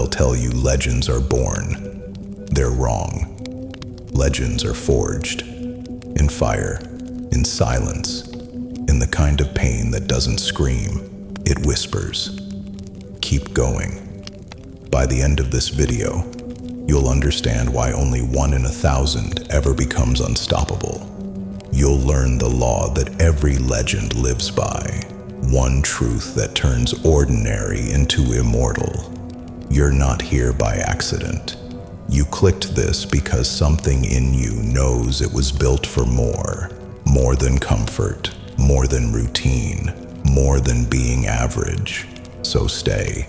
They'll tell you legends are born. They're wrong. Legends are forged. In fire, in silence, in the kind of pain that doesn't scream, it whispers. Keep going. By the end of this video, you'll understand why only 1 in 1,000 ever becomes unstoppable. You'll learn the law that every legend lives by, one truth that turns ordinary into immortal. You're not here by accident. You clicked this because something in you knows it was built for more than comfort, more than routine, more than being average. So stay,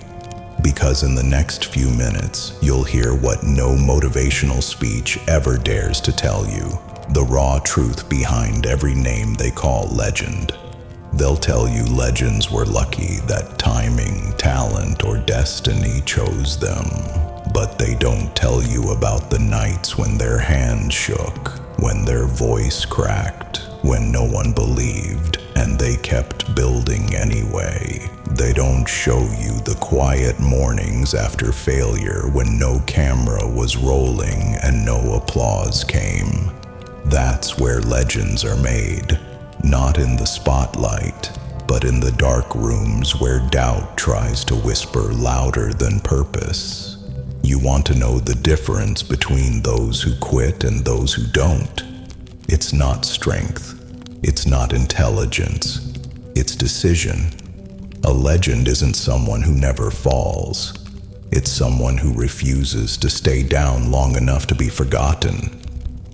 because in the next few minutes, you'll hear what no motivational speech ever dares to tell you, the raw truth behind every name they call legend. They'll tell you legends were lucky, that timing, talent, or destiny chose them. But they don't tell you about the nights when their hands shook, when their voice cracked, when no one believed, and they kept building anyway. They don't show you the quiet mornings after failure when no camera was rolling and no applause came. That's where legends are made, not in the spotlight, but in the dark rooms where doubt tries to whisper louder than purpose. You want to know the difference between those who quit and those who don't? It's not strength. It's not intelligence. It's decision. A legend isn't someone who never falls. It's someone who refuses to stay down long enough to be forgotten.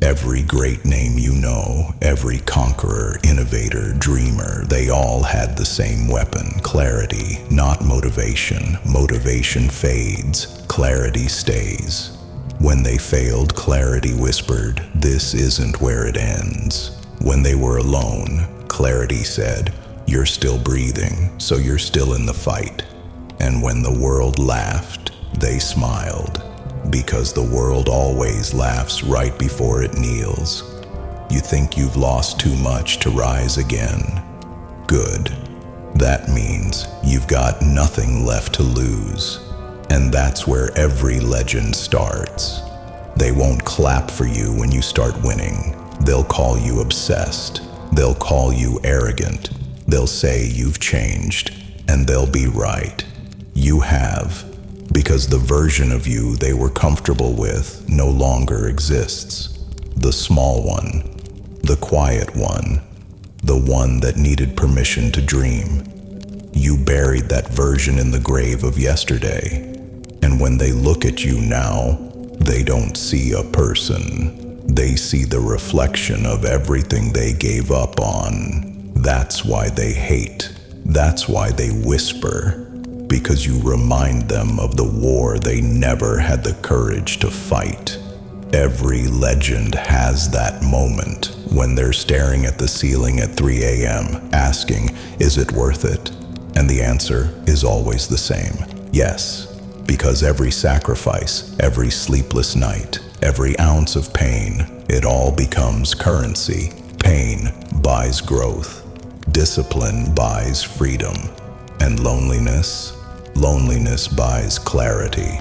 Every great name you know, every conqueror, innovator, dreamer, they all had the same weapon: clarity, not motivation. Motivation fades, clarity stays. When they failed, clarity whispered, "This isn't where it ends." When they were alone, clarity said, "You're still breathing, so you're still in the fight." And when the world laughed, they smiled. Because the world always laughs right before it kneels. You think you've lost too much to rise again? Good. That means you've got nothing left to lose. And that's where every legend starts. They won't clap for you when you start winning. They'll call you obsessed. They'll call you arrogant. They'll say you've changed, and they'll be right. You have. Because the version of you they were comfortable with no longer exists. The small one, the quiet one, the one that needed permission to dream. You buried that version in the grave of yesterday. And when they look at you now, they don't see a person. They see the reflection of everything they gave up on. That's why they hate. That's why they whisper. Because you remind them of the war they never had the courage to fight. Every legend has that moment when they're staring at the ceiling at 3 a.m. asking, "Is it worth it?" And the answer is always the same: yes. Because every sacrifice, every sleepless night, every ounce of pain, it all becomes currency. Pain buys growth. Discipline buys freedom. And loneliness buys clarity.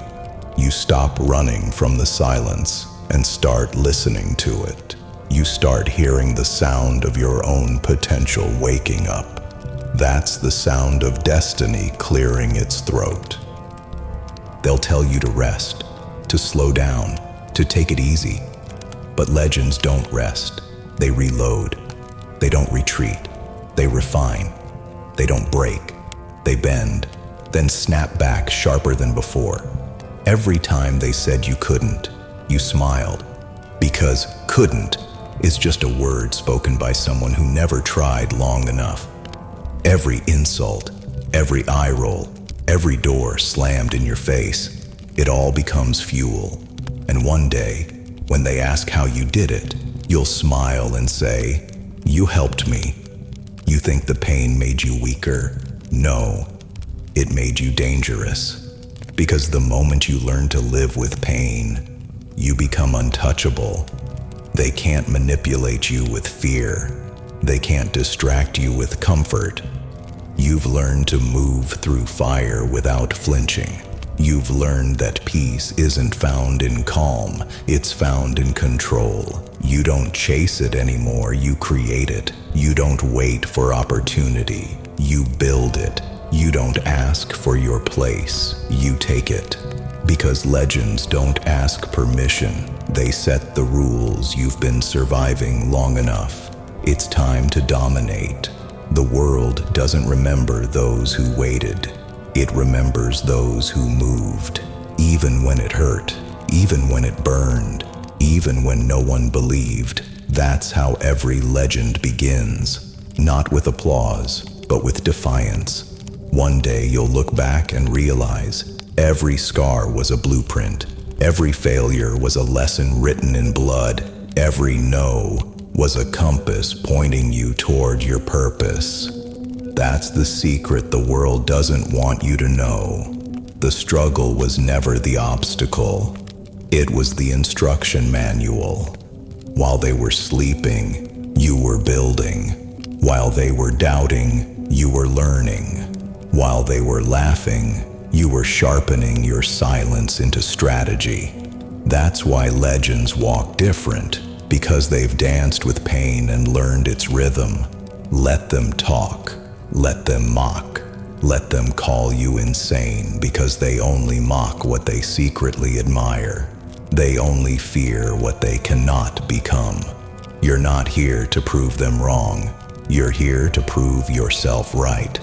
You stop running from the silence and start listening to it. You start hearing the sound of your own potential waking up. That's the sound of destiny clearing its throat. They'll tell you to rest, to slow down, to take it easy. But legends don't rest. They reload. They don't retreat. They refine. They don't break. They bend, then snap back sharper than before. Every time they said you couldn't, you smiled. Because couldn't is just a word spoken by someone who never tried long enough. Every insult, every eye roll, every door slammed in your face, it all becomes fuel. And one day, when they ask how you did it, you'll smile and say, "You helped me." You think the pain made you weaker? No, it made you dangerous. Because the moment you learn to live with pain, you become untouchable. They can't manipulate you with fear. They can't distract you with comfort. You've learned to move through fire without flinching. You've learned that peace isn't found in calm, it's found in control. You don't chase it anymore, you create it. You don't wait for opportunity, you build it. You don't ask for your place, you take it. Because legends don't ask permission, they set the rules. You've been surviving long enough. It's time to dominate. The world doesn't remember those who waited. It remembers those who moved. Even when it hurt, even when it burned, even when no one believed. That's how every legend begins. Not with applause, but with defiance. One day you'll look back and realize every scar was a blueprint. Every failure was a lesson written in blood. Every no was a compass pointing you toward your purpose. That's the secret the world doesn't want you to know. The struggle was never the obstacle. It was the instruction manual. While they were sleeping, you were building. While they were doubting, you were learning. While they were laughing, you were sharpening your silence into strategy. That's why legends walk different, because they've danced with pain and learned its rhythm. Let them talk, let them mock, let them call you insane, because they only mock what they secretly admire. They only fear what they cannot become. You're not here to prove them wrong, you're here to prove yourself right.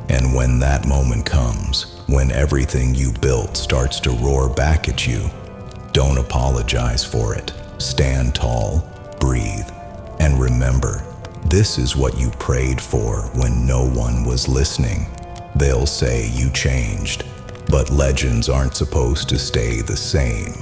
And when that moment comes, when everything you built starts to roar back at you, don't apologize for it. Stand tall, breathe, and remember, this is what you prayed for when no one was listening. They'll say you changed, but legends aren't supposed to stay the same.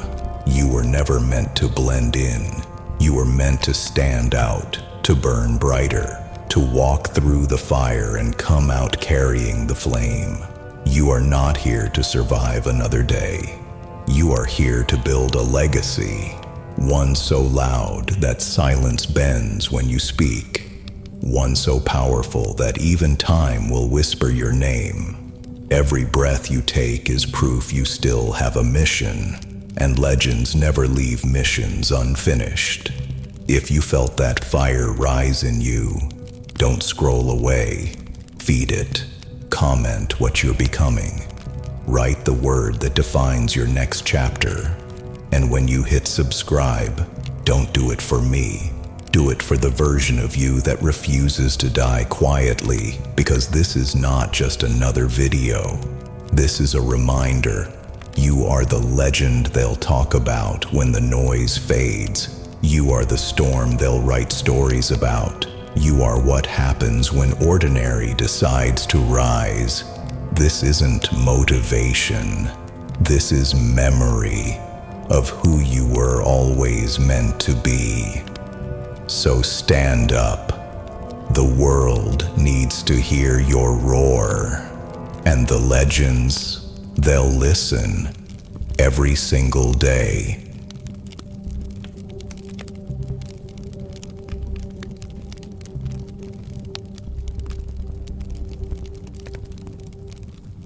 You were never meant to blend in. You were meant to stand out, to burn brighter, to walk through the fire and come out carrying the flame. You are not here to survive another day. You are here to build a legacy, one so loud that silence bends when you speak, one so powerful that even time will whisper your name. Every breath you take is proof you still have a mission, and legends never leave missions unfinished. If you felt that fire rise in you, don't scroll away, feed it. Comment what you're becoming. Write the word that defines your next chapter. And when you hit subscribe, don't do it for me. Do it for the version of you that refuses to die quietly, because this is not just another video. This is a reminder. You are the legend they'll talk about when the noise fades. You are the storm they'll write stories about. You are what happens when ordinary decides to rise. This isn't motivation. This is memory of who you were always meant to be. So stand up. The world needs to hear your roar. And the legends, they'll listen every single day.